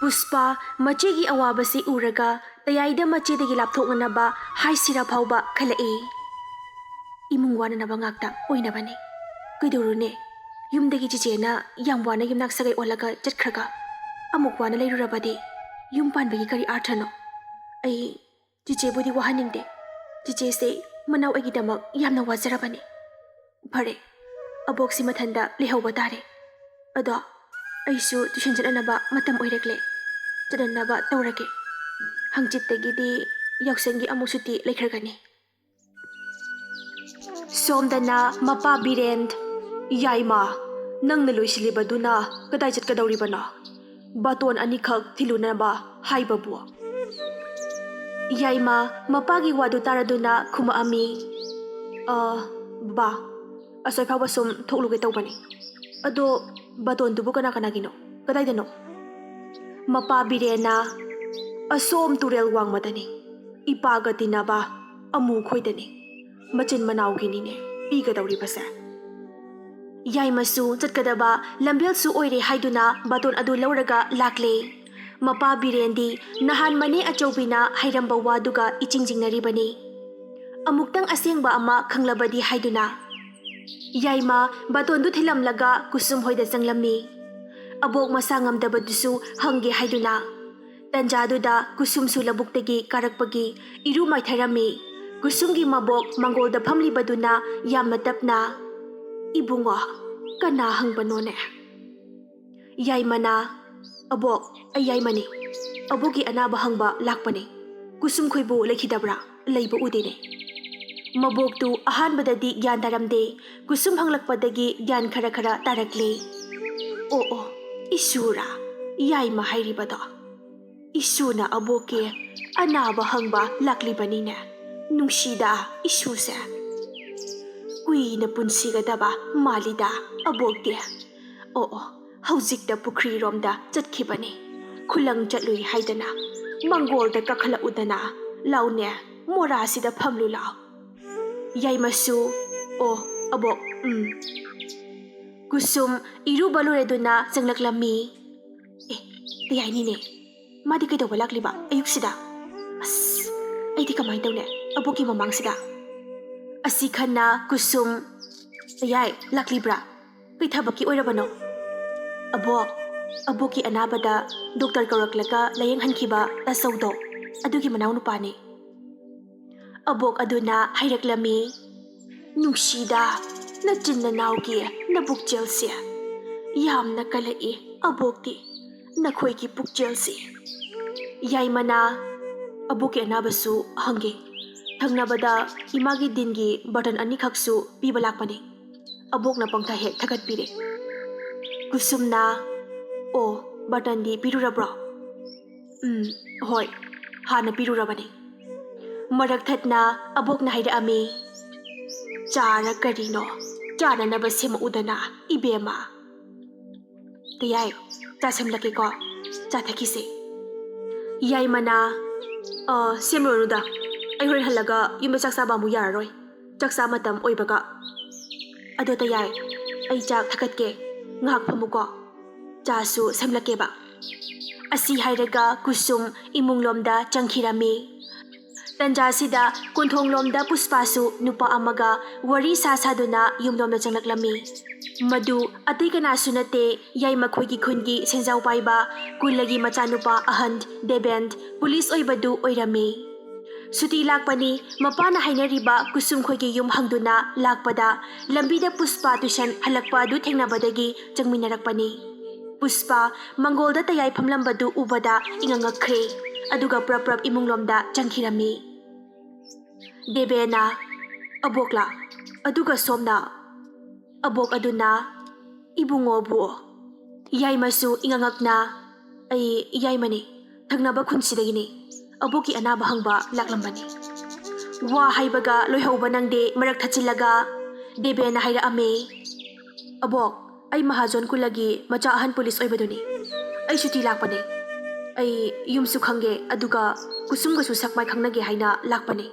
पुष्पा मचेगी अवाबसी उरगा तयाइदा मचेदगी लापथोकनबा हाइसिरा फाउबा खलए इमुंग वाननबा ngakta ओइनबने कइदोरुने युमदगी चिचेना याम वाना युमनाक सगै ओलगा चटखरगा अमुक वाना लेरुरबदि युम पानबगी करी आर्थनो ऐ चिचेबुदि वाहनिंगदे चिचेसे मनाव अगिदमक यामना वाजरबने फरे अबोक्सी मथंदा लेहौबा तारे अदो ऐसु ट्यूशन चटनबा मतम ओइरकले चटनबा तौरके हंचित्तगिदि यौसंगी अमुक सुति लेखरगनी सोमदना मपा बिरेंद याइमा नंगना लोइसिलिबदुना कदाइ चटकदौरिबना बातोन अनिखक थिलुनबा हाइबबु याइमा मपागी वादु तारदुना खुमा अमी बा असोइफाबा सोम थोकलुगे तौबनी अदो बातोन दुबु कना कनागिनो कदाइदनो मपा बिरेना असोम तुरेल वांगमदनी इपागा तिनाबा अमु खोइदनी मचिन मनाउगिनीने पीगदौरिबसे याइमसु चटकदबा लंबेलसु ओइरे हाइदुना बातोन अदु लौरगा लाक्ले मपा बिरेंदी नहान मने अचौबिना हाइरंबा वादुगा इचिंजिंगनरिबनी अमुक्तंग असेंगबा अमा खंगलबदी हाइदुना याइमा बातोंदु थिलमलगा कुसुम होइदा चंगलम्मी अबोक मसा ngamdabadusु हंगे हाइदुना तंजादुदा कुसुमसु लबुक्तगी कारकपगी इरु माइथरमी कुसुमगी मबोक मंगोलदा फमलिबदुना यामना तपना इबुंगो कना हंगबनोने याइमना अबोक याइमनी अबोकी अनाबा हंगबा लाकपने कुसुम खोइबु लेखिदबरा लेइबु उदेने मबोकतु अहानबददी ज्ञान तारमदे कुसुम हंगलकपदगी ज्ञान खरा खरा तारकले ओ इशुरा याइमा हाइरिबदो इशुना अबोके अनाबा हंगबा लाकलिबनीने नुंसीदा इशुसे कुइना पुनसिगदबा मालिदा अबोकदे ओ हौजिकदा पुखरी रोमदा चटखिबनी खुलंग चटलुई हाइदना मंगोलदा कखला उदना लाउने मोरासिदा फमलु लाउ याइमसु ओ अबोक कुसुम इरु बलुरेदुना चंगलकलमी ए तयाइनीने मादि कइदौबा लाक्लिबा अयुक्सिदा अस ऐदि कमाइ तौने अबोकी ममांगसिदा असि खन्ना कुसुम तयाइ लाक्लिब्रा कइ थबकी ओइरबनो अबोकी अनाबदा डॉक्टर कौरकलगा लायेंग हनखिबा तसौदो अदुगी मनाउ नुपाने अबोक अदुना हाइरकलमी नुंसीदा नचिन्ना नाउगी नबुकचेलसे यामना कलई अबोकती नखोइगी पुकचेलसे याइमना अबोकी अनाबसु हंगे थंगनबदा इमागी दिनगी बटन अनिखकसु पीबा लाकपने अबोकना पंखा हेक थगतपिरे कुसुमना ओ बटन दी पिरुरब्रो होय हाना पिरुरबने मरक थतना अबोकना हाइरअमी चारा करिनो चाननबा सेम उदना इबेमा तयाइ चासमलकेको चाथकिसे याइमना सेमरोनुदा अहोर हलगा युम चाकसाबा मु याररोय चाकसा मतम ओइबगा अदो तयाइ अइ चाक थकतके ngak phamuko chasu samlakeba asi hairaga kusum imunglomda changkhirami tanja sida kunthonglomda puspasu nupa amaga wari sasaduna yumlomda changlaklami madu atai kana sunate yaima khoigi khungi senjau paiba kulagi machanupa ahand debend police oibadu oirami सुती लाकपनी मपाना हाइनरिबा कुसुम खोइगी yum हंगदुना लाकपदा लंबीदा Pushpa tuition हलकपा दु थेंगनाबदगी चंगमिनरकपनी पुष्पा मंगोलदा तयाइ फमलंबदु उबदा इंगंगखरे अदुगा प्रप्रप इमुंगलोमदा चंखिरमी देबेना अबोकला अदुगा सोमना अबोक अदुना इबुंगोबु याइमसु इंगंगकना अई याइमनी थंगनाबा खुनसिदगिनी अबोकी अनाबा हंगबा लाकलंबनी वा हाइबगा लोइहौबा नंगदे मरक थचिलगा देबेना हाइरअमे अबोक अई महाजन कुलगी मचा अहन police ओइबदुनी अई सुती लाकपने अई युमसु खंगे अदुगा कुसुमगसु सकमाइ खंगनगे हाइना लाकपने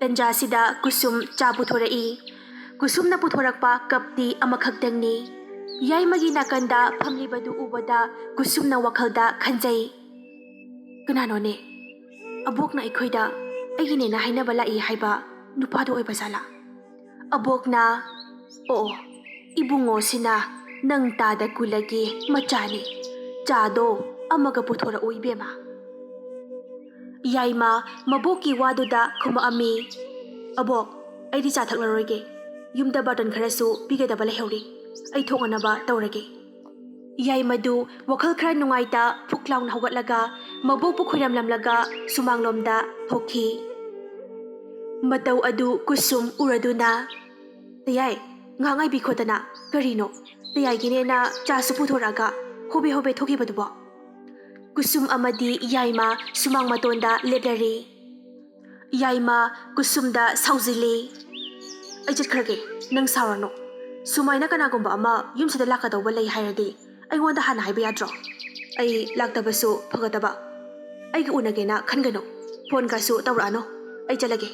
तंजासिदा कुसुम चा पुथोरई कुसुमना पुथोरकपा कपती अमखक्तंगनी ꯌꯥꯏꯃꯒꯤ ꯅꯥꯀꯟꯗ ꯐꯝꯂꯤꯕꯗꯨ ꯎꯕꯗ ꯀꯨꯁꯨꯝꯅ ꯋꯥꯈꯜꯗ ꯈꯟꯖꯩ, ꯀꯅꯥꯅꯣꯅꯦ ꯑꯕꯣꯛꯅ ꯑꯩꯈꯣꯏꯗ ꯑꯩꯒꯤꯅꯦꯅ ꯍꯥꯏꯅꯕ ꯂꯥꯛꯏ ꯍꯥꯏꯕ ꯅꯨꯄꯥꯗꯣ ꯑꯣꯏꯕ ꯖꯥꯠꯂꯥ? ꯑꯕꯣꯛꯅ, ꯑꯣ ꯏꯕꯨꯡꯉꯣꯁꯤꯅ ꯅꯪ ꯇꯥꯗ ꯀꯨꯂꯒꯤ ꯃꯆꯥꯅꯤ, ꯆꯥꯗꯣ ꯑꯃꯒ ꯄꯨꯊꯣꯔꯛꯎ ꯏꯕꯦꯝꯃ꯫ ꯌꯥꯏꯃ ꯃꯕꯣꯛꯀꯤ ꯋꯥꯗꯨꯗ ꯈꯨꯝꯃꯛꯑꯝꯃꯤ, ꯑꯕꯣꯛ ꯑꯩꯗꯤ ꯆꯥ ꯊꯛꯂꯔꯣꯏꯒꯦ, ꯌꯨꯝꯗ ꯕꯥꯔꯇꯟ ꯈꯔꯁꯨ ꯄꯤꯒꯗꯕ ꯂꯩꯍꯧꯔꯤ, ꯑꯩ ꯊꯣꯛꯅꯅꯕ ꯇꯧꯔꯒꯦ꯫ ꯌꯥꯏꯃꯗꯨ ꯋꯥꯈꯜ ꯈꯔ ꯅꯨꯡꯉꯥꯏꯇ ꯐꯨꯛ ꯂꯥꯎꯅ ꯍꯧꯒꯠꯂꯒ ꯃꯕꯣꯛꯄꯨ ꯈꯣꯏꯔꯝꯂꯝꯂꯒ ꯁꯨꯃꯥꯡꯂꯣꯝꯗ ꯊꯣꯛꯈꯤ꯫ ꯃꯇꯧ ꯑꯗꯨ ꯀꯨꯁꯨꯝ ꯎꯔꯗꯨꯅ, ꯇꯌꯥꯏ ꯉꯥꯏꯍꯥꯛ ꯉꯥꯏꯕꯤꯈꯣꯗꯅ, ꯀꯔꯤꯅꯣ ꯇꯌꯥꯏꯒꯤꯅꯦꯅ ꯆꯥꯁꯨ ꯄꯨꯊꯣꯔꯛꯑꯒ ꯍꯣꯕꯦ ꯍꯣꯕꯦ ꯊꯣꯛꯈꯤꯕꯗꯨꯕꯣ? ꯀꯨꯁꯨꯝ ꯑꯃꯗꯤ ꯌꯥꯏꯃ ꯁꯨꯃꯥꯡ ꯃꯇꯣꯟꯗ ꯂꯦꯞꯂꯔꯤ꯫ ꯌꯥꯏꯃ ꯀꯨꯁꯨꯝꯗ ꯁꯥꯎꯖꯤꯜꯂꯤ, ꯑꯩ ꯆꯠꯈ꯭ꯔꯒꯦ, ꯅꯪ ꯁꯥꯎꯔꯅꯨ, ꯁꯨꯃꯥꯏꯅ ꯀꯅꯥꯒꯨꯝꯕ ꯑꯃ ꯌꯨꯝꯁꯤꯗ ꯂꯥꯛꯀꯗꯧꯕ ꯂꯩ ꯍꯥꯏꯔꯗꯤ ꯑꯩꯉꯣꯟꯗ ꯍꯥꯟꯅ ꯍꯥꯏꯕ ꯌꯥꯗ꯭ꯔꯣ? ꯑꯩ ꯂꯥꯛꯇꯕꯁꯨ ꯐꯒꯗꯕ, ꯑꯩꯒ ꯎꯅꯒꯦꯅ ꯈꯟꯒꯅꯨ, ꯐꯣꯟꯒꯁꯨ ꯇꯧꯔꯛꯑꯅꯨ, ꯑꯩ ꯆꯠꯂꯒꯦ꯫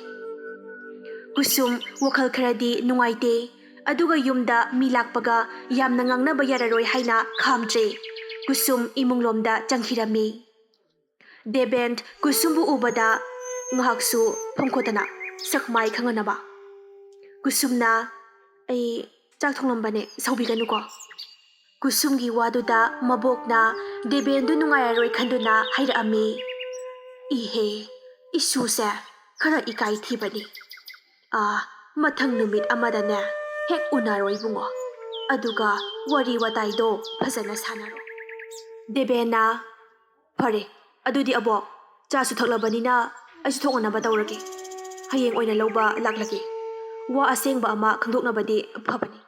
ꯀꯨꯁꯨꯝ ꯋꯥꯈꯜ ꯈꯔꯗꯤ ꯅꯨꯡꯉꯥꯏꯇꯦ, ꯑꯗꯨꯒ ꯌꯨꯝꯗ ꯃꯤ ꯂꯥꯛꯄꯒ ꯌꯥꯝꯅ ꯉꯥꯡꯅꯕ ꯌꯥꯔꯔꯣꯏ ꯍꯥꯏꯅ ꯈꯥꯝꯗ꯭ꯔꯦ ꯀꯨꯁꯨꯝ ꯏꯃꯨꯡꯂꯣꯝꯗ ꯆꯪꯈꯤꯔꯝꯃꯤ꯫ ꯗꯦꯕꯦꯟ ꯀꯨꯁꯨꯝꯕꯨ ꯎꯕꯗ ꯉꯥꯏꯍꯥꯛꯁꯨ ꯐꯝꯈꯣꯗꯅ ꯁꯛ ꯃꯥꯏ ꯈꯪꯉꯅꯕ꯫ ꯀꯨꯁꯨꯝꯅ, ꯑꯩ ꯆꯥꯛ ꯊꯣꯡꯂꯝꯕꯅꯦ, ꯁꯥꯎꯕꯤꯒꯅꯨꯀꯣ꯫ ꯀꯨꯁꯨꯝꯒꯤ ꯋꯥꯗꯨꯗ ꯃꯕꯣꯛꯅ ꯗꯦꯕꯦꯟꯗꯨ ꯅꯨꯡꯉꯥꯏꯔꯔꯣꯏ ꯈꯟꯗꯨꯅ ꯍꯥꯏꯔꯛꯑꯝꯃꯤ, ꯏꯍꯦ ꯏꯁꯨꯁꯦ ꯈꯔ ꯏꯀꯥꯏ ꯊꯤꯕꯅꯤ, ꯃꯊꯪ ꯅꯨꯃꯤꯠ ꯑꯃꯗꯅꯦ ꯍꯦꯛ ꯎꯅꯔꯣ ꯏꯕꯨꯡꯉꯣ, ꯑꯗꯨꯒ ꯋꯥꯔꯤ ꯋꯥꯇꯥꯏꯗꯣ ꯐꯖꯅ ꯁꯥꯟꯅꯔꯣ꯫ ꯗꯦꯕꯦꯟꯅ, ꯐꯔꯦ ꯑꯗꯨꯗꯤ ꯑꯕꯣꯛ, ꯆꯥꯁꯨ ꯊꯛꯂꯕꯅꯤꯅ ꯑꯩꯁꯨ ꯊꯣꯛꯅꯅꯕ ꯇꯧꯔꯒꯦ, ꯍꯌꯦꯡ ꯑꯣꯏꯅ ꯂꯧꯕ ꯂꯥꯛꯂꯒꯦ, ꯋꯥ ꯑꯁꯦꯡꯕ ꯑꯃ ꯈꯪꯗꯣꯛꯅꯕꯗꯤ ꯐꯕꯅꯤ꯫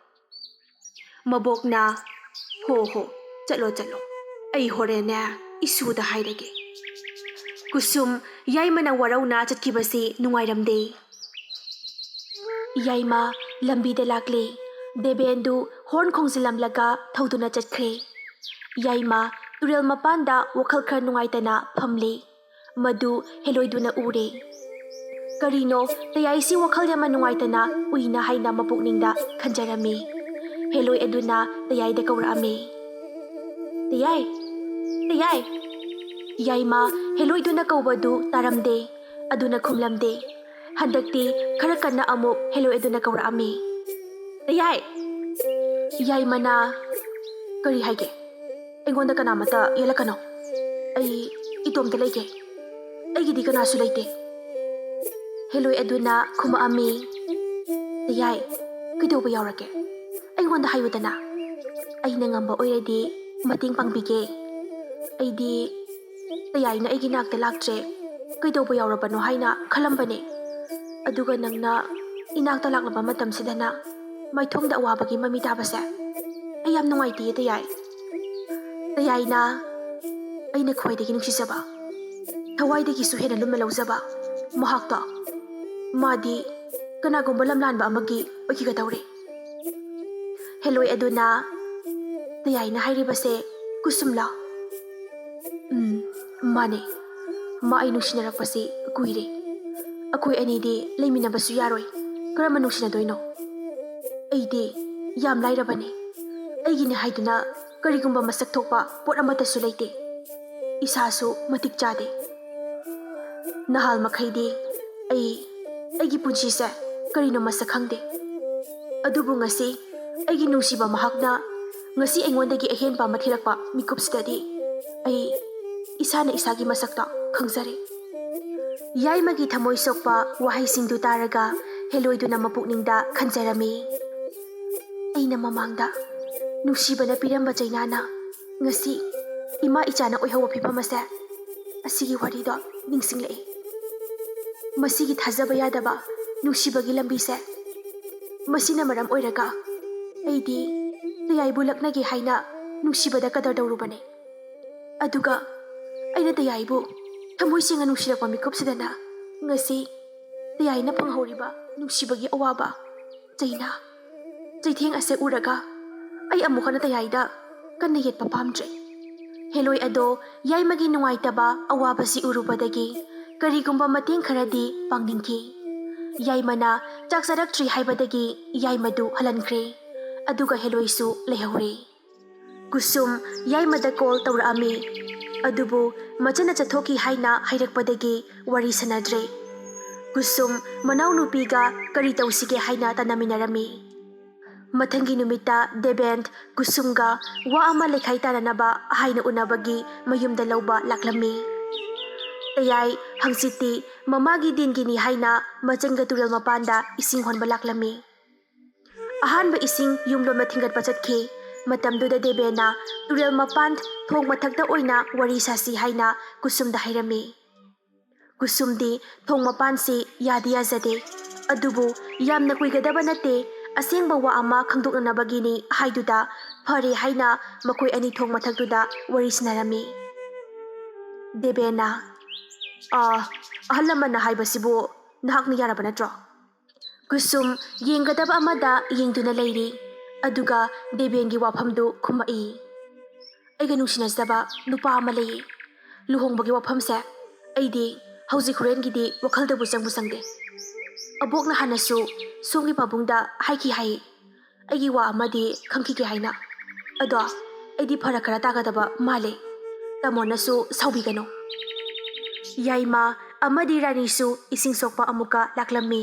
ꯃꯕꯣꯛꯅ, ꯍꯣ ꯆꯠꯂꯣ ꯆꯠꯂꯣ, ꯑꯩ ꯍꯣꯔꯦꯟꯅꯦ ꯏꯁꯨꯗ ꯍꯥꯏꯔꯒꯦ꯫ ꯀꯨꯁꯨꯝ ꯌꯥꯏꯃꯅ ꯋꯥꯔꯧꯅ ꯆꯠꯈꯤꯕꯁꯤ ꯅꯨꯡꯉꯥꯏꯔꯝꯗꯦ꯫ ꯌꯥꯏꯃ ꯂꯝꯕꯤꯗ ꯂꯥꯛꯂꯤ, ꯗꯦꯕꯦꯟꯗꯨ ꯍꯣꯔꯟ ꯈꯣꯡꯖꯤꯜꯂꯝꯂꯒ ꯊꯧꯗꯨꯅ ꯆꯠꯈ꯭ꯔꯦ꯫ ꯌꯥꯏꯃ ꯇꯨꯔꯦꯜ ꯃꯄꯥꯟꯗ ꯋꯥꯈꯜ ꯈꯔ ꯅꯨꯡꯉꯥꯏꯇꯅ ꯐꯝꯂꯤ, ꯃꯗꯨ ꯍꯦꯂꯣꯏꯗꯨꯅ ꯎꯔꯦ꯫ ꯀꯔꯤꯅꯣ ꯇꯌꯥꯏꯁꯤ ꯋꯥꯈꯜ ꯌꯥꯝꯅ ꯅꯨꯡꯉꯥꯏꯇꯅ ꯎꯏꯅ ꯍꯥꯏꯅ ꯃꯄꯨꯛꯅꯤꯡꯗ ꯈꯟꯖꯔꯝꯃꯤ꯫ ꯍꯦꯂꯣꯏ ꯑꯗꯨꯅ ꯇꯌꯥꯏꯗ ꯀꯧꯔꯛꯑꯝꯃꯤ, ꯇꯌꯥꯏ ꯇꯌꯥꯏ꯫ ꯌꯥꯏꯃ ꯍꯦꯂꯣꯏꯗꯨꯅ ꯀꯧꯕꯗꯨ ꯇꯥꯔꯝꯗꯦ, ꯑꯗꯨꯅ ꯈꯨꯝꯂꯝꯗꯦ꯫ ꯍꯟꯗꯛꯇꯤ ꯈꯔ ꯀꯟꯅ ꯑꯃꯨꯛ ꯍꯦꯂꯣꯏ ꯑꯗꯨꯅ ꯀꯧꯔꯛꯑꯝꯃꯤ, ꯇꯌꯥꯏ꯫ ꯌꯥꯏꯃꯅ, ꯀꯔꯤ ꯍꯥꯏꯒꯦ? ꯑꯩꯉꯣꯟꯗ ꯀꯅꯥꯃꯠꯇ ꯌꯦꯜꯂꯛꯀꯅꯣ, ꯑꯩ ꯏꯇꯣꯝꯇ ꯂꯩꯒꯦ, ꯑꯩꯒꯤꯗꯤ ꯀꯅꯥꯁꯨ ꯂꯩꯇꯦ꯫ ꯍꯦꯂꯣꯏ ꯑꯗꯨꯅ ꯈꯨꯝꯃꯛꯑꯝꯃꯤ, ꯇꯌꯥꯏ ꯀꯩꯗꯧꯕ ꯌꯥꯎꯔꯒꯦ? ꯑꯩꯉꯣꯟꯗ ꯍꯥꯏꯌꯨꯗꯅ, ꯑꯩꯅ ꯉꯝꯕ ꯑꯣꯏꯔꯗꯤ ꯃꯇꯦꯡ ꯄꯥꯡꯕꯤꯒꯦ꯫ ꯑꯩꯗꯤ ꯇꯌꯥꯏꯅ ꯑꯩꯒꯤ ꯅꯥꯛꯇ ꯂꯥꯛꯇ꯭ꯔꯦ ꯀꯩꯗꯧꯕ ꯌꯥꯎꯔꯕꯅꯣ ꯍꯥꯏꯅ ꯈꯜꯂꯝꯕꯅꯦ, ꯑꯗꯨꯒ ꯅꯪꯅ ꯏꯅꯥꯛꯇ ꯂꯥꯛꯂꯕ ꯃꯇꯝꯁꯤꯗꯅ ꯃꯥꯏꯊꯣꯡꯗ ꯑꯋꯥꯕꯒꯤ ꯃꯃꯤ ꯇꯥꯕꯁꯦ ꯑꯩ ꯌꯥꯝ ꯅꯨꯡꯉꯥꯏꯇꯦ ꯇꯌꯥꯏ꯫ ꯇꯌꯥꯏꯅ ꯑꯩꯅ ꯈ꯭ꯋꯥꯏꯗꯒꯤ ꯅꯨꯡꯁꯤꯖꯕ, ꯊꯋꯥꯏꯗꯒꯤꯁꯨ ꯍꯦꯟꯅ ꯂꯨꯝꯅ ꯂꯧꯖꯕ ꯃꯍꯥꯛꯇꯣ, ꯃꯥꯗꯤ ꯀꯅꯥꯒꯨꯝꯕ ꯂꯝꯂꯥꯟꯕ ꯑꯃꯒꯤ ꯑꯣꯏꯈꯤꯒꯗꯧꯔꯦ꯫ ꯍꯦꯂꯣꯏ ꯑꯗꯨꯅ, ꯇꯌꯥꯏꯅ ꯍꯥꯏꯔꯤꯕꯁꯦ ꯀꯨꯁꯨꯝꯂꯣ? ꯃꯥꯅꯦ, ꯃꯥ ꯑꯩ ꯅꯨꯡꯁꯤꯅꯔꯛꯄꯁꯤ ꯀꯨꯏꯔꯦ, ꯑꯩꯈꯣꯏ ꯑꯅꯤꯗꯤ ꯂꯩꯃꯤꯟꯅꯕꯁꯨ ꯌꯥꯔꯣꯏ, ꯀꯔꯝꯕ ꯅꯨꯡꯁꯤꯅꯗꯣꯏꯅꯣ? ꯑꯩꯗꯤ ꯌꯥꯝ ꯂꯥꯏꯔꯕꯅꯤ, ꯑꯩꯒꯤꯅꯦ ꯍꯥꯏꯗꯨꯅ ꯀꯔꯤꯒꯨꯝꯕ ꯃꯁꯛ ꯊꯣꯛꯄ ꯄꯣꯠ ꯑꯃꯠꯇꯁꯨ ꯂꯩꯇꯦ, ꯏꯁꯥꯁꯨ ꯃꯇꯤꯛ ꯆꯥꯗꯦ꯫ ꯅꯍꯥꯜ ꯃꯈꯩꯗꯤ ꯑꯩꯒꯤ ꯄꯨꯟꯁꯤꯁꯦ ꯀꯔꯤꯅꯣ ꯃꯁꯛ ꯈꯪꯗꯦ, ꯑꯗꯨꯕꯨ ꯉꯁꯤ ꯑꯩꯒꯤ ꯅꯨꯡꯁꯤꯕ ꯃꯍꯥꯛꯅ ꯉꯁꯤ ꯑꯩꯉꯣꯟꯗꯒꯤ ꯑꯍꯦꯟꯕ ꯑꯃ ꯊꯤꯔꯛꯄ ꯃꯤꯀꯨꯞꯁꯤꯗꯗꯤ ꯑꯩ ꯏꯁꯥꯅ ꯏꯁꯥꯒꯤ ꯃꯁꯛꯇꯣ ꯈꯪꯖꯔꯦ꯫ ꯌꯥꯏꯃꯒꯤ ꯊꯃꯣꯏ ꯁꯣꯛꯄ ꯋꯥꯍꯩꯁꯤꯡꯗꯨ ꯇꯥꯔꯒ ꯍꯦꯂꯣꯏꯗꯨꯅ ꯃꯄꯨꯛꯅꯤꯡꯗ ꯈꯟꯖꯔꯝꯃꯤ, ꯑꯩꯅ ꯃꯃꯥꯡꯗ ꯅꯨꯡꯁꯤꯕꯅ ꯄꯤꯔꯝꯕ ꯆꯩꯅꯥꯅ ꯉꯁꯤ ꯏꯃꯥ ꯏꯆꯥꯅ ꯑꯣꯏꯍꯧꯕ ꯐꯤꯚꯝ ꯑꯁꯦ, ꯑꯁꯤꯒꯤ ꯋꯥꯔꯤꯗꯣ ꯅꯤꯡꯁꯤꯡꯂꯛꯏ꯫ ꯃꯁꯤꯒꯤ ꯊꯥꯖꯕ ꯌꯥꯗꯕ ꯅꯨꯡꯁꯤꯕꯒꯤ ꯂꯝꯕꯤꯁꯦ, ꯃꯁꯤꯅ ꯃꯔꯝ ꯑꯣꯏꯔꯒ ꯑꯩꯗꯤ ꯇꯌꯥꯏꯕꯨ ꯂꯛꯅꯒꯦ ꯍꯥꯏꯅ ꯅꯨꯡꯁꯤꯕꯗ ꯀꯗꯔ ꯇꯧꯔꯨꯕꯅꯦ, ꯑꯗꯨꯒ ꯑꯩꯅ ꯇꯌꯥꯏꯕꯨ ꯊꯃꯣꯏ ꯁꯦꯡꯅ ꯅꯨꯡꯁꯤꯔꯛꯄ ꯃꯤꯀꯨꯞꯁꯤꯗꯅ ꯉꯁꯤ ꯇꯌꯥꯏꯅ ꯐꯪꯍꯧꯔꯤꯕ ꯅꯨꯡꯁꯤꯕꯒꯤ ꯑꯋꯥꯕ ꯆꯩꯅꯥ ꯆꯩꯊꯦꯡ ꯑꯁꯦ ꯎꯔꯒ ꯑꯩ ꯑꯃꯨꯛ ꯍꯟꯅ ꯇꯌꯥꯏꯗ ꯀꯟꯅ ꯌꯦꯠꯄ ꯄꯥꯝꯗ꯭ꯔꯦ꯫ ꯍꯦꯂꯣꯏ ꯑꯗꯣ ꯌꯥꯏꯃꯒꯤ ꯅꯨꯡꯉꯥꯏꯇꯕ ꯑꯋꯥꯕꯁꯤ ꯎꯔꯨꯕꯗꯒꯤ ꯀꯔꯤꯒꯨꯝꯕ ꯃꯇꯦꯡ ꯈꯔꯗꯤ ꯄꯥꯡꯅꯤꯡꯈꯤ꯫ ꯌꯥꯏꯃꯅ ꯆꯥꯛ ꯆꯥꯔꯛꯇ꯭ꯔꯤ ꯍꯥꯏꯕꯗꯒꯤ ꯌꯥꯏꯃꯗꯨ ꯍꯜꯍꯟꯈ꯭ꯔꯦ, ꯑꯗꯨꯒ ꯍꯦꯂꯣꯏꯁꯨ ꯂꯩꯍꯧꯔꯦ꯫ ꯀꯨꯁꯨꯝ ꯌꯥꯏꯃꯗ ꯀꯣꯜ ꯇꯧꯔꯛꯑꯝꯃꯤ, ꯑꯗꯨꯕꯨ ꯃꯆꯟꯅ ꯆꯠꯊꯣꯛꯈꯤ ꯍꯥꯏꯅ ꯍꯥꯏꯔꯛꯄꯗꯒꯤ ꯋꯥꯔꯤ ꯁꯥꯅꯗ꯭ꯔꯦ꯫ ꯀꯨꯁꯨꯝ ꯃꯅꯥꯎꯅꯨꯄꯤꯒ ꯀꯔꯤ ꯇꯧꯁꯤꯒꯦ ꯍꯥꯏꯅ ꯇꯥꯟꯅꯃꯤꯟꯅꯔꯝꯃꯤ꯫ ꯃꯊꯪꯒꯤ ꯅꯨꯃꯤꯠꯇ ꯗꯦꯕꯦꯟ ꯀꯨꯁꯨꯝꯒ ꯋꯥ ꯑꯃ ꯂꯩꯈꯥꯏ ꯇꯥꯟꯅꯅꯕ ꯍꯥꯏꯅ ꯎꯅꯕꯒꯤ ꯃꯌꯨꯝꯗ ꯂꯧꯕ ꯂꯥꯛꯂꯝꯃꯤ꯫ ꯇꯌꯥꯏ ꯍꯪꯆꯤꯠꯇꯤ ꯃꯃꯥꯒꯤ ꯗꯤꯟꯒꯤꯅꯤ ꯍꯥꯏꯅ ꯃꯆꯟꯒ ꯇꯨꯔꯦꯜ ꯃꯄꯥꯟꯗ ꯏꯁꯤꯡ ꯍꯣꯟꯕ ꯂꯥꯛꯂꯝꯃꯤ꯫ ꯑꯍꯥꯟꯕ ꯏꯁꯤꯡ ꯌꯨꯝꯂꯣꯝꯗ ꯊꯤꯡꯒꯠꯄ ꯆꯠꯈꯤ꯫ ꯃꯇꯝꯗꯨꯗ ꯗꯦꯕꯦꯟꯅ ꯇꯨꯔꯦꯜ ꯃꯄꯥꯟ ꯊꯣꯡ ꯃꯊꯛꯇ ꯑꯣꯏꯅ ꯋꯥꯔꯤ ꯁꯥꯁꯤ ꯍꯥꯏꯅ ꯀꯨꯁꯨꯝꯗ ꯍꯥꯏꯔꯝꯃꯤ꯫ ꯀꯨꯁꯨꯝꯗꯤ ꯊꯣꯡ ꯃꯄꯥꯟꯁꯤ ꯌꯥꯗꯤ ꯌꯥꯖꯗꯦ, ꯑꯗꯨꯕꯨ ꯌꯥꯝꯅ ꯀꯨꯏꯒꯗꯕ ꯅꯠꯇꯦ, ꯑꯁꯦꯡꯕ ꯋꯥ ꯑꯃ ꯈꯪꯗꯣꯛꯅꯅꯕꯒꯤꯅꯤ ꯍꯥꯏꯗꯨꯗ ꯐꯔꯦ ꯍꯥꯏꯅ ꯃꯈꯣꯏ ꯑꯅꯤ ꯊꯣꯡ ꯃꯊꯛꯇꯨꯗ ꯋꯥꯔꯤ ꯁꯥꯅꯔꯝꯃꯤ꯫ ꯗꯦꯕꯦꯟꯅ ꯑꯍꯜ ꯂꯃꯟꯅ ꯍꯥꯏꯕꯁꯤꯕꯨ ꯅꯍꯥꯛꯅ ꯌꯥꯔꯕ ꯅꯠꯇ꯭ꯔꯣ? ꯀꯨꯁꯨꯝ ꯌꯦꯡꯒꯗꯕ ꯑꯃꯗ ꯌꯦꯡꯗꯨꯅ ꯂꯩꯔꯤ, ꯑꯗꯨꯒ ꯗꯦꯕꯦꯟꯒꯤ ꯋꯥꯐꯝꯗꯨ ꯈꯨꯝꯃꯛꯏ꯫ ꯑꯩꯒ ꯅꯨꯡꯁꯤꯅꯖꯕ ꯅꯨꯄꯥ ꯑꯃ ꯂꯩꯌꯦ꯫ ꯂꯨꯍꯣꯡꯕꯒꯤ ꯋꯥꯐꯝꯁꯦ ꯑꯩꯗꯤ ꯍꯧꯖꯤꯛ ꯍꯣꯔꯦꯟꯒꯤꯗꯤ ꯋꯥꯈꯜꯗꯕꯨ ꯆꯪꯗꯦ꯫ ꯑꯕꯣꯛꯅ ꯍꯥꯟꯅꯁꯨ ꯁꯣꯝꯒꯤ ꯄꯥꯕꯨꯡꯗ ꯍꯥꯏꯈꯤ ꯍꯥꯏꯌꯦ ꯑꯩꯒꯤ ꯋꯥ ꯑꯃꯗꯤ ꯈꯪꯈꯤꯒꯦ ꯍꯥꯏꯅ, ꯑꯗꯣ ꯑꯩꯗꯤ ꯐꯔꯛ ꯈꯔ ꯇꯥꯒꯗꯕ ꯃꯥꯜꯂꯦ, ꯇꯥꯃꯣꯅꯁꯨ ꯁꯥꯎꯕꯤꯒꯅꯨ꯫ ꯌꯥꯏꯃ ꯑꯃꯗꯤ ꯔꯥꯅꯤꯁꯨ ꯏꯁꯤꯡ ꯁꯣꯛꯄ ꯑꯃꯨꯛꯀ ꯂꯥꯛꯂꯝꯃꯤ,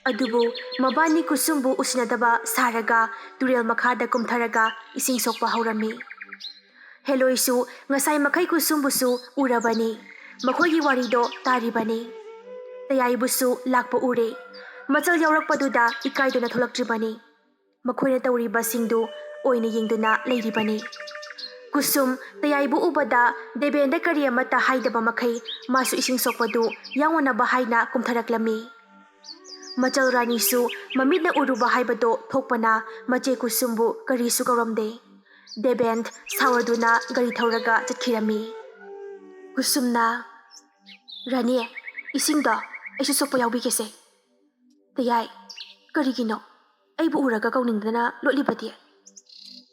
ꯑꯗꯨꯕꯨ ꯃꯕꯥꯅꯤ ꯀꯨꯁꯨꯝꯕꯨ ꯎꯁꯤꯟꯅꯗꯕ ꯁꯥꯔꯒ ꯇꯨꯔꯦꯜ ꯃꯈꯥꯗ ꯀꯨꯝꯊꯔꯒ ꯏꯁꯤꯡ ꯁꯣꯛꯄ ꯍꯧꯔꯝꯃꯤ꯫ ꯍꯦꯂꯣꯏꯁꯨ ꯉꯁꯥꯏ ꯃꯈꯩ ꯀꯨꯁꯨꯝꯕꯨꯁꯨ ꯎꯔꯕꯅꯤ, ꯃꯈꯣꯏꯒꯤ ꯋꯥꯔꯤꯗꯣ ꯇꯥꯔꯤꯕꯅꯤ꯫ ꯇꯌꯥꯏꯕꯨꯁꯨ ꯂꯥꯛꯄ ꯎꯔꯦ, ꯃꯆꯜ ꯌꯥꯎꯔꯛꯄꯗꯨꯗ ꯏꯀꯥꯏꯗꯨꯅ ꯊꯣꯛꯂꯛꯇ꯭ꯔꯤꯕꯅꯤ꯫ ꯃꯈꯣꯏꯅ ꯇꯧꯔꯤꯕꯁꯤꯡꯗꯨ ꯑꯣꯏꯅ ꯌꯦꯡꯗꯨꯅ ꯂꯩꯔꯤꯕꯅꯤ꯫ ꯀꯨꯁꯨꯝ ꯇꯌꯥꯏꯕꯨ ꯎꯕꯗ ꯗꯦꯕꯦꯟꯗ ꯀꯔꯤ ꯑꯃꯠꯇ ꯍꯥꯏꯗꯕ ꯃꯈꯩ ꯃꯥꯁꯨ ꯏꯁꯤꯡ ꯁꯣꯛꯄꯗꯨ ꯌꯥꯎꯅꯅꯕ ꯍꯥꯏꯅ ꯀꯨꯝꯊꯔꯛꯂꯝꯃꯤ꯫ ꯃꯆꯜ ꯔꯥꯅꯤꯁꯨ ꯃꯃꯤꯠꯅ ꯎꯔꯨꯕ ꯍꯥꯏꯕꯗꯣ ꯊꯣꯛꯄꯅ ꯃꯆꯦ ꯀꯨꯁꯨꯝꯕꯨ ꯀꯔꯤꯁꯨ ꯀꯧꯔꯝꯗꯦ꯫ ꯗꯦꯕꯦꯟ ꯁꯥꯎꯔꯗꯨꯅ ꯒꯥꯔꯤ ꯊꯧꯔꯒ ꯆꯠꯈꯤꯔꯝꯃꯤ꯫ ꯀꯨꯁꯨꯝꯅ ꯔꯥꯅꯤ, ꯏꯁꯤꯡꯗꯣ ꯑꯩꯁꯨ ꯁꯣꯛꯄ ꯌꯥꯎꯕꯤꯒꯦꯁꯦ꯫ ꯇꯌꯥꯏ, ꯀꯔꯤꯒꯤꯅꯣ ꯑꯩꯕꯨ ꯎꯔꯒ ꯀꯧꯅꯤꯡꯗꯅ ꯂꯣꯠꯂꯤꯕꯗꯤ?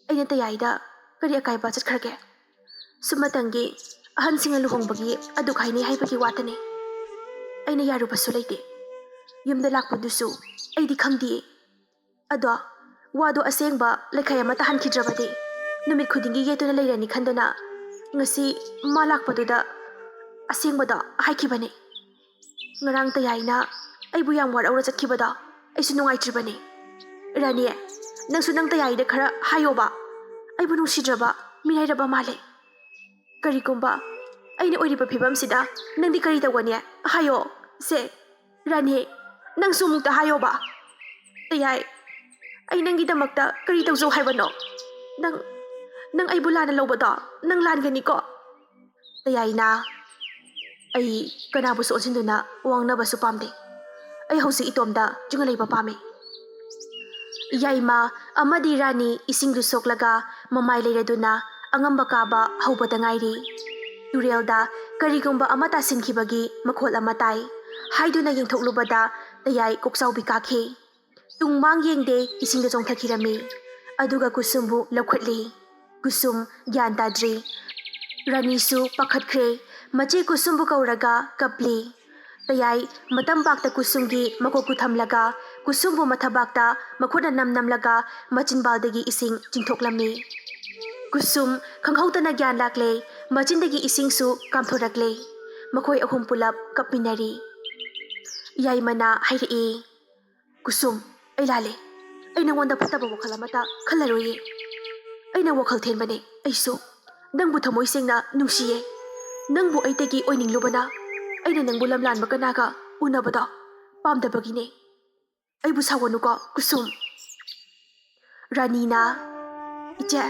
ꯑꯩꯅ ꯇꯌꯥꯏꯗ ꯀꯔꯤ ꯑꯀꯥꯏꯕ ꯆꯠꯈ꯭ꯔꯒꯦ? ꯁꯨꯝꯃꯇꯪꯒꯤ ꯑꯍꯟꯁꯤꯡꯅ ꯂꯨꯍꯣꯡꯕꯒꯤ ꯑꯗꯨꯛ ꯍꯥꯏꯅꯩ ꯍꯥꯏꯕꯒꯤ ꯋꯥꯇꯅꯤ꯫ ꯑꯩꯅ ꯌꯥꯔꯨꯕꯁꯨ ꯂꯩꯇꯦ, ꯌꯨꯝꯗ ꯂꯥꯛꯄꯗꯨꯁꯨ ꯑꯩꯗꯤ ꯈꯪꯗꯤꯌꯦ꯫ ꯑꯗꯣ ꯋꯥꯗꯣ ꯑꯁꯦꯡꯕ ꯂꯩꯈꯥꯏ ꯑꯃ ꯇꯥꯍꯟꯈꯤꯗ꯭ꯔꯕꯗꯤ ꯅꯨꯃꯤꯠ ꯈꯨꯗꯤꯡꯒꯤ ꯌꯦꯠꯇꯨꯅ ꯂꯩꯔꯅꯤ ꯈꯟꯗꯅ ꯉꯁꯤ ꯃꯥ ꯂꯥꯛꯄꯗꯨꯗ ꯑꯁꯦꯡꯕꯗꯣ ꯍꯥꯏꯈꯤꯕꯅꯤ꯫ ꯉꯔꯥꯡ ꯇꯌꯥꯏꯅ ꯑꯩꯕꯨ ꯌꯥꯝ ꯋꯥꯔꯧꯅ ꯆꯠꯈꯤꯕꯗꯣ ꯑꯩꯁꯨ ꯅꯨꯡꯉꯥꯏꯇ꯭ꯔꯤꯕꯅꯤ꯫ ꯔꯥꯅꯤ, ꯅꯪꯁꯨ ꯅꯪ ꯇꯌꯥꯏꯗ ꯈꯔ ꯍꯥꯏꯌꯣꯕ, ꯑꯩꯕꯨ ꯅꯨꯡꯁꯤꯗ꯭ꯔꯕ ꯃꯤꯔꯥꯏꯔꯕ ꯃꯥꯜꯂꯦ꯫ ꯀꯔꯤꯒꯨꯝꯕ ꯑꯩꯅ ꯑꯣꯏꯔꯤꯕ ꯐꯤꯕꯝꯁꯤꯗ ꯅꯪꯗꯤ ꯀꯔꯤ ꯇꯧꯒꯅꯤ? ꯍꯥꯏꯌꯣ ꯁꯦ ꯔꯥꯅꯤ, ꯅꯪꯁꯨ ꯑꯃꯨꯛꯇ ꯍꯥꯏꯌꯣꯕ꯫ ꯇꯌꯥꯏ, ꯑꯩ ꯅꯪꯒꯤꯗꯃꯛꯇ ꯀꯔꯤ ꯇꯧꯖꯧ ꯍꯥꯏꯕꯅꯣ? ꯅꯪ ꯑꯩꯕꯨ ꯂꯥꯟꯅ ꯂꯧꯕꯗꯣ ꯅꯪ ꯂꯥꯟꯒꯅꯤꯀꯣ? ꯇꯌꯥꯏꯅ ꯑꯩ ꯀꯅꯥꯕꯨꯁꯨ ꯑꯣꯟꯁꯤꯟꯗꯨꯅ ꯋꯥꯡꯅꯕꯁꯨ ꯄꯥꯝꯗꯦ, ꯑꯩ ꯍꯧꯖꯤꯛ ꯏꯇꯣꯝꯗ ꯆꯨꯝꯅ ꯂꯩꯕ ꯄꯥꯝꯃꯤ꯫ ꯌꯥꯏꯃ ꯑꯃꯗꯤ ꯔꯥꯅꯤ ꯏꯁꯤꯡꯗꯨ ꯁꯣꯛꯂꯒ ꯃꯃꯥꯏ ꯂꯩꯔꯗꯨꯅ ꯑꯉꯝꯕ ꯀꯥꯕ ꯍꯧꯕꯗ ꯉꯥꯏꯔꯤ꯫ ꯇꯨꯔꯦꯜꯗ ꯀꯔꯤꯒꯨꯝꯕ ꯑꯃ ꯇꯥꯁꯤꯟꯈꯤꯕꯒꯤ ꯃꯈꯣꯜ ꯑꯃ ꯇꯥꯏ ꯍꯥꯏꯗꯨꯅ ꯌꯦꯡꯊꯣꯛꯂꯨꯕꯗ ꯇꯌꯥꯏ ꯀꯣꯛꯆꯥꯎꯕꯤ ꯀꯥꯈꯤ꯫ ꯇꯨꯡ ꯃꯥꯡ ꯌꯦꯡꯗꯦ ꯏꯁꯤꯡꯗ ꯆꯣꯡꯊꯈꯤꯔꯝꯃꯤ, ꯑꯗꯨꯒ ꯀꯨꯁꯨꯝꯕꯨ ꯂꯧꯈꯠꯂꯤ꯫ ꯀꯨꯁꯨꯝ ꯒ꯭ꯌꯥꯟ ꯇꯥꯗ꯭ꯔꯤ꯫ ꯔꯥꯅꯤꯁꯨ ꯄꯥꯈꯠꯈ꯭ꯔꯦ, ꯃꯆꯦ ꯀꯨꯁꯨꯝꯕꯨ ꯀꯧꯔꯒ ꯀꯞꯂꯤ꯫ ꯇꯌꯥꯏ ꯃꯇꯝꯄꯥꯛꯇ ꯀꯨꯁꯨꯝꯒꯤ ꯃꯀꯣꯛꯇꯨ ꯊꯝꯂꯒ ꯀꯨꯁꯨꯝꯕꯨ ꯃꯊꯕꯥꯛꯇ ꯃꯈꯨꯠꯅ ꯅꯝꯂꯒ ꯃꯆꯤꯟꯕꯥꯜꯗꯒꯤ ꯏꯁꯤꯡ ꯆꯤꯡꯊꯣꯛꯂꯝꯃꯤ꯫ ꯀꯨꯁꯨꯝ ꯈꯪꯍꯧꯗꯅ ꯒ꯭ꯌꯥꯟ ꯂꯥꯛꯂꯦ, ꯃꯆꯤꯟꯗꯒꯤ ꯏꯁꯤꯡꯁꯨ ꯀꯥꯝꯊꯣꯔꯛꯂꯦ꯫ ꯃꯈꯣꯏ ꯑꯍꯨꯝ ꯄꯨꯂꯞ ꯀꯞꯃꯤꯟꯅꯔꯤ꯫ ꯌꯥꯏꯃꯅ ꯍꯥꯏꯔꯛꯏ, ꯀꯨꯁꯨꯝ, ꯑꯩ ꯂꯥꯜꯂꯦ, ꯑꯩ ꯅꯉꯣꯟꯗ ꯐꯠꯇꯕ ꯋꯥꯈꯜ ꯑꯃꯠꯇ ꯈꯜꯂꯔꯣꯏꯌꯦ꯫ ꯑꯩꯅ ꯋꯥꯈꯜ ꯊꯦꯟꯕꯅꯦ, ꯑꯩꯁꯨ ꯅꯪꯕꯨ ꯊꯃꯣꯏ ꯁꯦꯡꯅ ꯅꯨꯡꯁꯤꯌꯦ꯫ ꯅꯪꯕꯨ ꯑꯩꯇꯒꯤ ꯑꯣꯏꯅꯤꯡꯂꯨꯕꯅ ꯑꯩꯅ ꯅꯪꯕꯨ ꯂꯝꯂꯥꯟꯕ ꯀꯅꯥꯒ ꯎꯅꯕꯗꯣ ꯄꯥꯝꯗꯕꯒꯤꯅꯦ꯫ ꯑꯩꯕꯨ ꯁꯥꯎꯒꯅꯨꯀꯣ ꯀꯨꯁꯨꯝ꯫ ꯔꯥꯅꯤꯅ ꯏꯆꯦ,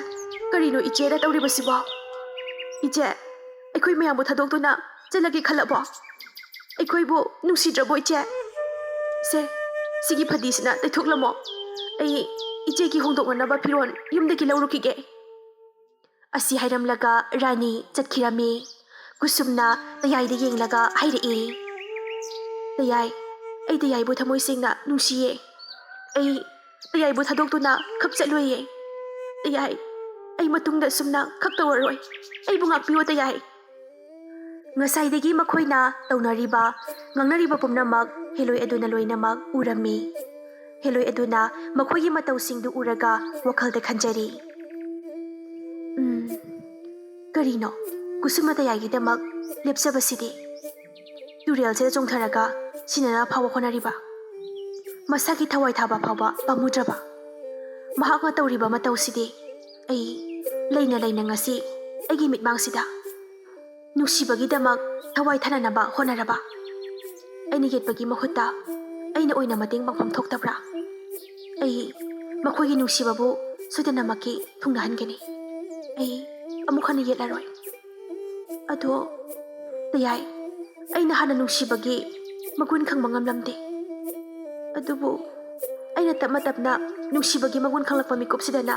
ꯀꯔꯤꯅꯣ ꯏꯆꯦꯅ ꯇꯧꯔꯤꯕꯁꯤꯕꯣ? ꯏꯆꯦ, ꯑꯩꯈꯣꯏ ꯃꯌꯥꯝꯕꯨ ꯊꯥꯗꯣꯛꯇꯨꯅ ꯆꯠꯂꯒꯦ ꯈꯜꯂꯕꯣ? ꯑꯩꯈꯣꯏꯕꯨ ꯅꯨꯡꯁꯤꯗ꯭ꯔꯕꯣ ꯏꯆꯦ? ꯁꯦ, ꯁꯤꯒꯤ ꯐꯗꯤꯁꯤꯅ ꯇꯩꯊꯣꯛꯂꯝꯃꯣ, ꯑꯩ ꯏꯆꯦꯒꯤ ꯍꯣꯡꯗꯣꯛꯅꯅꯕ ꯐꯤꯔꯣꯜ ꯌꯨꯝꯗꯒꯤ ꯂꯧꯔꯨꯈꯤꯒꯦ꯫ ꯑꯁꯤ ꯍꯥꯏꯔꯝꯂꯒ ꯔꯥꯅꯤ ꯆꯠꯈꯤꯔꯝꯃꯤ꯫ ꯀꯨꯁꯨꯝꯅ ꯇꯌꯥꯏꯗ ꯌꯦꯡꯂꯒ ꯍꯥꯏꯔꯛꯏ, ꯇꯌꯥꯏ, ꯑꯩ ꯇꯌꯥꯏꯕꯨ ꯊꯃꯣꯏ ꯁꯦꯡꯅ ꯅꯨꯡꯁꯤꯌꯦ꯫ ꯑꯩ ꯇꯌꯥꯏꯕꯨ ꯊꯥꯗꯣꯛꯇꯨꯅ ꯈꯛ ꯆꯠꯂꯣꯏꯌꯦ꯫ ꯇꯌꯥꯏ, ꯑꯩ ꯃꯇꯨꯡꯗ ꯁꯨꯝꯅ ꯈꯛ ꯇꯧꯔꯔꯣꯏ, ꯑꯩꯕꯨ ꯉꯥꯛꯄꯤꯌꯣ ꯇꯌꯥꯏ꯫ ꯉꯁꯥꯏꯗꯒꯤ ꯃꯈꯣꯏꯅ ꯇꯧꯅꯔꯤꯕ ꯉꯥꯡꯅꯔꯤꯕ ꯄꯨꯝꯅꯃꯛ ꯍꯦꯂꯣꯏ ꯑꯗꯨꯅ ꯂꯣꯏꯅꯃꯛ ꯎꯔꯝꯃꯤ꯫ Heloi aduna makhoi gi matausing du uraga wakhal da khanjari. Karino kusumata yagi damak lepsabasidi. Turel se chongtharaga sinana phawa khonariba. Masaki thawai thaba phawa pamudraba. Mahak ma tawriba matawsidi ai leina ngasi aigi mitmangsida nusibagi damak thawai thananaba honaraba aini getpagi mahutta aina oina mateng pangpham thoktabra ai makhoigi nusibabu sodanamaki thungnahanggani ai amukhana yetlaroi ado tayai aina hana nusibagi magun khangba ngamlamde adubu aina tapna nusibagi magun khanglakpa mikopsidana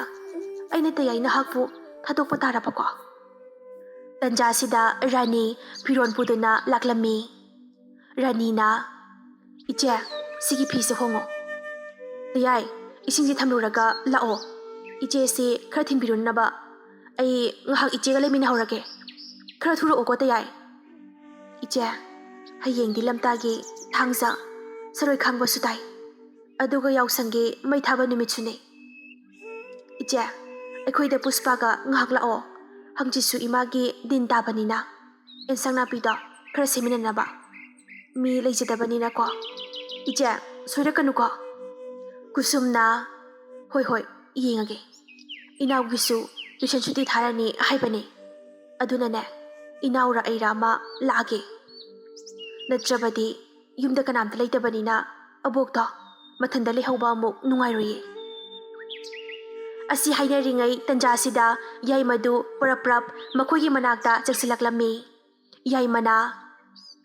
aina tayai nahakpu thadokpa tarapako tanja sida Rani firon puduna laklami Rani na iche sigi phi se hongo tayai isingji thamluraga lao iche se khara thinbirun naba ai ngahak iche ga lemina horage khara thuro ko tayai iche hayeng di lamtagi thangsa saroi khangba sutai aduga yausangi mai thaba numitsune iche ꯑꯩꯈꯣꯏꯗ ꯄꯨꯁꯄꯥꯒ ꯉꯥꯏꯍꯥꯛ ꯂꯥꯛꯑꯣ ꯍꯪꯆꯤꯠꯁꯨ ꯏꯃꯥꯒꯤ ꯗꯤꯟ ꯇꯥꯕꯅꯤꯅ ꯑꯦꯟꯁꯥꯡ ꯅꯥꯄꯤꯗꯣ ꯈꯔ ꯁꯦꯝꯃꯤꯟꯅꯅꯕ ꯃꯤ ꯂꯩꯖꯗꯕꯅꯤꯅꯀꯣ ꯏꯆꯦ ꯁꯣꯏꯔꯛꯀꯅꯨꯀꯣ ꯀꯨꯁꯨꯝꯅ ꯍꯣꯏ ꯌꯦꯡꯉꯒꯦ ꯏꯅꯥꯎꯒꯤꯁꯨ ꯇꯨꯏꯁꯟ ꯁꯨꯇꯤ ꯊꯥꯔꯅꯤ ꯍꯥꯏꯕꯅꯦ ꯑꯗꯨꯅꯅꯦ ꯏꯅꯥꯎꯔ ꯑꯩꯔ ꯑꯃ ꯂꯥꯛꯑꯒꯦ ꯅꯠꯇ꯭ꯔꯕꯗꯤ ꯌꯨꯝꯗ ꯀꯅꯥꯝꯇ ꯂꯩꯇꯕꯅꯤꯅ ꯑꯕꯣꯛꯇꯣ ꯃꯊꯟꯗ ꯂꯩꯍꯧꯕ ꯑꯃꯨꯛ ꯅꯨꯡꯉꯥꯏꯔꯣꯏꯌꯦ ꯑꯁꯤ ꯍꯥꯏꯅꯔꯤꯉꯩ ꯇꯟꯖꯥꯁꯤꯗ ꯌꯥꯏꯃꯗꯨ ꯄꯔꯞ ꯃꯈꯣꯏꯒꯤ ꯃꯅꯥꯛꯇ ꯆꯪꯁꯤꯜꯂꯛꯂꯝꯃꯤ ꯌꯥꯏꯃꯅ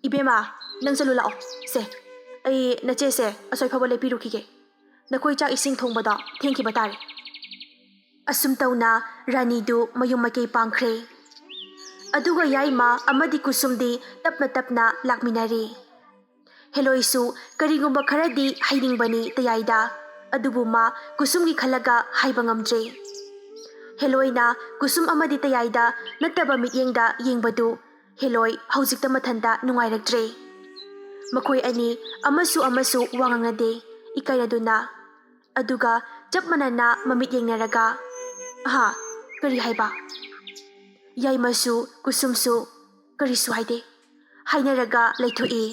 ꯏꯕꯦꯝꯃ ꯅꯪ ꯆꯠꯂꯨ ꯂꯥꯛꯑꯣ ꯁꯦ ꯑꯩ ꯅꯆꯦꯁꯦ ꯑꯁꯣꯏꯐꯕ ꯂꯩꯄꯤꯔꯨꯈꯤꯒꯦ ꯅꯈꯣꯏ ꯆꯥꯛ ꯏꯁꯤꯡ ꯊꯣꯡꯕꯗꯣ ꯊꯦꯡꯈꯤꯕ ꯇꯥꯔꯦ ꯑꯁꯨꯝ ꯇꯧꯅ ꯔꯥꯅꯤꯗꯨ ꯃꯌꯨꯝ ꯃꯀꯩ ꯄꯥꯡꯈ꯭ꯔꯦ ꯑꯗꯨꯒ ꯌꯥꯏꯃ ꯑꯃꯗꯤ ꯀꯨꯁꯨꯝꯗꯤ ꯇꯞꯅ ꯂꯥꯛꯃꯤꯟꯅꯔꯤ ꯍꯦꯂꯣꯏꯁꯨ ꯀꯔꯤꯒꯨꯝꯕ ꯈꯔꯗꯤ ꯍꯩꯅꯤꯡꯕꯅꯤ ꯇꯌꯥꯏꯗ ꯑꯗꯨꯕꯨ ꯃꯥ ꯀꯨꯁꯨꯝꯒꯤ ꯈꯜꯂꯒ ꯍꯥꯏꯕ ꯉꯝꯗ꯭ꯔꯦ ꯍꯦꯂꯣꯏꯅ ꯀꯨꯁꯨꯝ ꯑꯃꯗꯤ ꯇꯌꯥꯏꯗ ꯅꯠꯇꯕ ꯃꯤꯠꯌꯦꯡꯗ ꯌꯦꯡꯕꯗꯨ ꯍꯦꯂꯣꯏ ꯍꯧꯖꯤꯛꯇ ꯃꯊꯟꯇ ꯅꯨꯡꯉꯥꯏꯔꯛꯇ꯭ꯔꯦ ꯃꯈꯣꯏ ꯑꯅꯤ ꯑꯃꯁꯨ ꯋꯥ ꯉꯥꯡꯅꯗꯦ ꯏꯀꯥꯏꯅꯗꯨꯅ ꯑꯗꯨꯒ ꯆꯞ ꯃꯥꯟꯅꯅ ꯃꯃꯤꯠ ꯌꯦꯡꯅꯔꯒ ꯀꯔꯤ ꯍꯥꯏꯕ ꯌꯥꯏꯃꯁꯨ ꯀꯨꯁꯨꯝꯁꯨ ꯀꯔꯤꯁꯨ ꯍꯥꯏꯗꯦ ꯍꯥꯏꯅꯔꯒ ꯂꯩꯊꯣꯛꯏ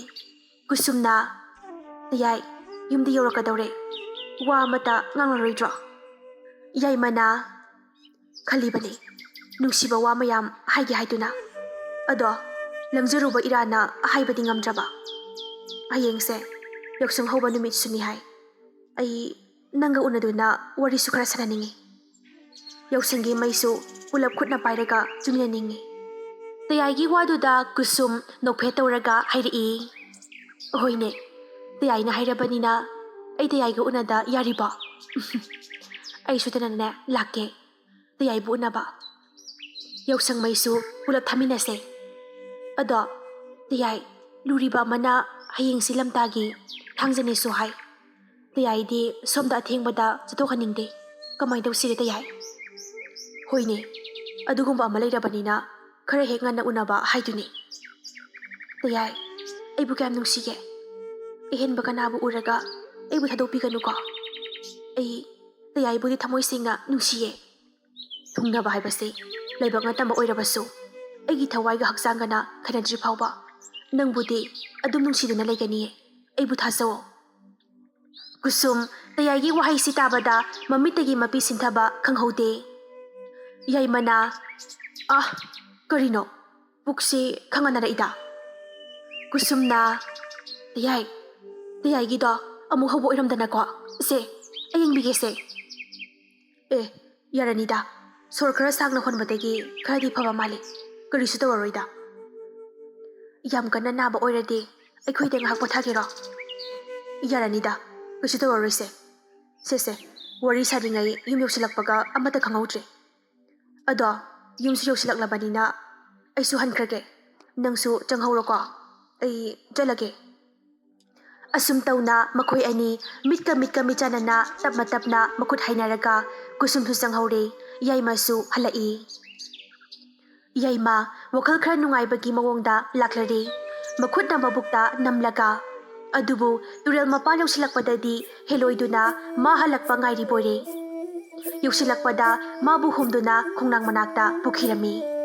ꯀꯨꯁꯨꯝꯅ ꯇꯌꯥꯏ ꯌꯨꯝꯗ ꯌꯧꯔꯛꯀꯗꯧꯔꯦ ꯋꯥ ꯑꯃꯇ ꯉꯥꯡꯂꯔꯣꯏꯗ꯭ꯔꯣ ꯌꯥꯏꯃꯅ ꯈꯜꯂꯤꯕꯅꯤ ꯅꯨꯡꯁꯤꯕ ꯋꯥ ꯃꯌꯥꯝ ꯍꯥꯏꯒꯦ ꯍꯥꯏꯗꯨꯅ ꯑꯗꯣ ꯂꯪꯖꯔꯨꯕ ꯏꯔꯥꯅ ꯍꯥꯏꯕꯗꯤ ꯉꯝꯗ꯭ꯔꯕ ꯍꯌꯦꯡꯁꯦ ꯌꯥꯎꯁꯪ ꯍꯧꯕ ꯅꯨꯃꯤꯠꯁꯨꯅꯤ ꯍꯥꯏ ꯑꯩ ꯅꯪꯒ ꯎꯅꯗꯨꯅ ꯋꯥꯔꯤꯁꯨ ꯈꯔ ꯁꯥꯟꯅꯅꯤꯡꯉꯤ ꯌꯥꯎꯁꯪꯒꯤ ꯃꯩꯁꯨ ꯄꯨꯂꯞ ꯈꯨꯠꯅ ꯄꯥꯏꯔꯒ ꯆꯨꯃꯤꯟꯅꯅꯤꯡꯉꯤ ꯇꯌꯥꯏꯒꯤ ꯋꯥꯗꯨꯗ ꯀꯨꯁꯨꯝ ꯅꯣꯛꯐꯦꯠ ꯇꯧꯔꯒ ꯍꯥꯏꯔꯛꯏ ꯍꯣꯏꯅꯦ ꯇꯌꯥꯏꯅ ꯍꯥꯏꯔꯕꯅꯤꯅ ꯑꯩ ꯇꯌꯥꯏꯒ ꯎꯅꯗ ꯌꯥꯔꯤꯕꯣ ꯑꯩ ꯁꯣꯏꯗꯅꯅꯦ ꯂꯥꯛꯀꯦ ꯇꯌꯥꯏꯕꯨ ꯎꯅꯕ ꯌꯥꯎꯁꯪ ꯃꯩꯁꯨ ꯄꯨꯂꯞ ꯊꯥꯃꯤꯟꯅꯁꯦ ꯑꯗꯣ ꯇꯌꯥꯏ ꯂꯨꯔꯤꯕ ꯑꯃꯅ ꯍꯌꯦꯡꯁꯤ ꯂꯝꯇꯥꯒꯤ ꯊꯥꯡꯖꯅꯤꯁꯨ ꯍꯥꯏ ꯇꯌꯥꯏꯗꯤ ꯁꯣꯝꯗ ꯑꯊꯦꯡꯕꯗ ꯆꯠꯊꯣꯛꯍꯟꯅꯤꯡꯗꯦ ꯀꯃꯥꯏꯅ ꯇꯧꯁꯤꯒꯦ ꯇꯌꯥꯏ ꯍꯣꯏꯅꯦ ꯑꯗꯨꯒꯨꯝꯕ ꯑꯃ ꯂꯩꯔꯕꯅꯤꯅ ꯈꯔ ꯍꯦꯛ ꯉꯟꯅ ꯎꯅꯕ ꯍꯥꯏꯗꯨꯅꯤ ꯇꯌꯥꯏ ꯑꯩꯕꯨ ꯀꯌꯥꯝ ꯅꯨꯡꯁꯤꯒꯦ ꯑꯍꯦꯟꯕ ꯀꯅꯥꯕꯨ ꯎꯔꯒ ꯑꯩꯕꯨ ꯊꯥꯗꯣꯛꯄꯤꯒꯅꯨꯀꯣ ꯑꯩ ꯇꯌꯥꯏꯕꯨꯗꯤ ꯊꯃꯣꯏ ꯁꯦꯡꯅ ꯅꯨꯡꯁꯤꯌꯦ ꯊꯨꯡꯅꯕ ꯍꯥꯏꯕꯁꯦ ꯂꯥꯏꯕꯛ ꯅꯠꯇꯕ ꯑꯣꯏꯔꯕꯁꯨ ꯑꯩꯒꯤ ꯊꯋꯥꯏꯒ ꯍꯛꯆꯥꯡꯒꯅ ꯈꯟꯅꯗ꯭ꯔꯤ ꯐꯥꯎꯕ ꯅꯪꯕꯨꯗꯤ ꯑꯗꯨꯝ ꯅꯨꯡꯁꯤꯗꯨꯅ ꯂꯩꯒꯅꯤꯌꯦ ꯑꯩꯕꯨ ꯊꯥꯖꯧ ꯀꯨꯁꯨꯝ ꯇꯌꯥꯏꯒꯤ ꯋꯥꯍꯩꯁꯤ ꯇꯥꯕꯗ ꯃꯃꯤꯠꯇꯒꯤ ꯃꯄꯤ ꯁꯤꯟꯊꯕ ꯈꯪꯍꯧꯗꯦ ꯌꯥꯏꯃꯅ ꯀꯔꯤꯅꯣ ꯄꯨꯛꯁꯤ ꯈꯪꯍꯟꯅꯔꯛꯏꯗ ꯀꯨꯁꯨꯝꯅ ꯇꯌꯥꯏꯒꯤꯗꯣ ꯑꯃꯨꯛ ꯍꯧꯕ ꯑꯣꯏꯔꯝꯗꯅꯀꯣ ꯁꯦ ꯑꯩ ꯌꯦꯡꯕꯤꯒꯦꯁꯦ ꯌꯥꯔꯅꯤꯗ ꯁꯣꯔ ꯈꯔ ꯁꯥꯡꯅ ꯍꯣꯟꯕꯗꯒꯤ ꯈꯔꯗꯤ ꯐꯕ ꯃꯥꯜꯂꯤ ꯀꯔꯤꯁꯨ ꯇꯧꯔꯔꯣꯏꯗ ꯌꯥꯝ ꯀꯟꯅ ꯅꯥꯕ ꯑꯣꯏꯔꯗꯤ ꯑꯩꯈꯣꯏꯗ ꯉꯥꯏꯍꯥꯛ ꯄꯣꯊꯥꯒꯦꯔꯣ ꯌꯥꯔꯅꯤꯗ ꯀꯩꯁꯨ ꯇꯧꯔꯔꯣꯏꯁꯦ ꯁꯦ ꯋꯥꯔꯤ ꯁꯥꯔꯤꯉꯩ ꯌꯨꯝ ꯌꯧꯁꯤꯜꯂꯛꯄꯒ ꯑꯃꯠꯇ ꯈꯪꯍꯧꯗ꯭ꯔꯦ ꯑꯗꯣ ꯌꯨꯝꯁꯨ ꯌꯧꯁꯤꯜꯂꯛꯂꯕꯅꯤꯅ ꯑꯩꯁꯨ ꯍꯟꯈ꯭ꯔꯒꯦ ꯅꯪꯁꯨ ꯆꯪꯍꯧꯔꯣꯀꯣ ꯑꯩ ꯆꯠꯂꯒꯦ ꯑꯁꯨꯝ ꯇꯧꯅ ꯃꯈꯣꯏ ꯑꯅꯤ ꯃꯤꯠꯀ ꯃꯤꯆꯥꯟꯅꯅ ꯇꯞꯅ ꯃꯈꯨꯠ ꯍꯥꯏꯅꯔꯒ ꯀꯨꯁꯨꯝꯁꯨ ꯆꯪꯍꯧꯔꯦ ꯌꯥꯏꯃꯁꯨ ꯍꯜꯂꯛꯏ ꯌꯥꯏꯃ ꯋꯥꯈꯜ ꯈꯔ ꯅꯨꯡꯉꯥꯏꯕꯒꯤ ꯃꯑꯣꯡꯗ ꯂꯥꯛꯂꯔꯤ ꯃꯈꯨꯠꯅ ꯃꯕꯨꯛꯇ ꯅꯝꯂꯒ ꯑꯗꯨꯕꯨ ꯇꯨꯔꯦꯜ ꯃꯄꯥꯟ ꯌꯧꯁꯤꯜꯂꯛꯄꯗꯗꯤ ꯍꯦꯂꯣꯏꯗꯨꯅ ꯃꯥ ꯍꯜꯂꯛꯄ ꯉꯥꯏꯔꯤꯕꯣꯏꯔꯦ꯫ ꯌꯧꯁꯤꯜꯂꯛꯄꯗ ꯃꯥꯕꯨ ꯍꯨꯝꯗꯨꯅ ꯈꯣꯡꯅꯥꯡ ꯃꯅꯥꯛꯇ ꯄꯨꯈꯤꯔꯝꯃꯤ꯫